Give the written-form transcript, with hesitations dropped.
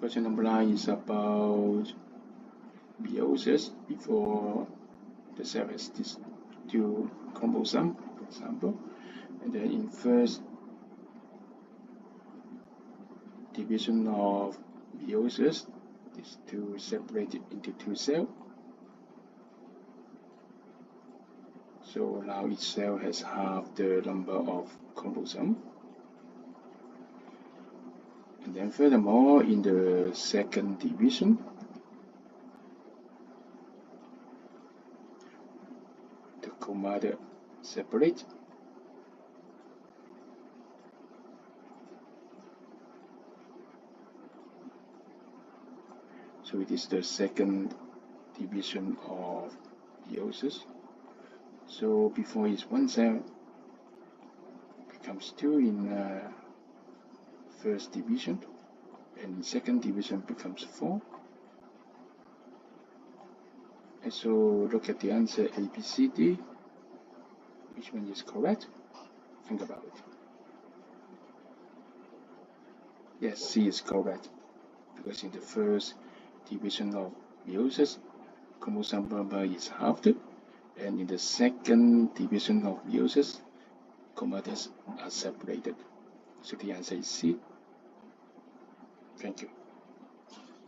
Question number 9 is about meiosis before the cell has these two chromosomes, for example, and then in first division of meiosis, these two separated into two cells. So now each cell has half the number of chromosomes. And then furthermore, in the second division, the chromata separate. So it is the second division of meiosis. So before is one cell becomes two in first division, and in second division becomes 4. And so look at the answer A, B, C, D. Which one is correct? Think about it. Yes, C is correct, because in the first division of meiosis, chromosome number is halved, and in the second division of meiosis, chromatas are separated. So the answer is C. Thank you.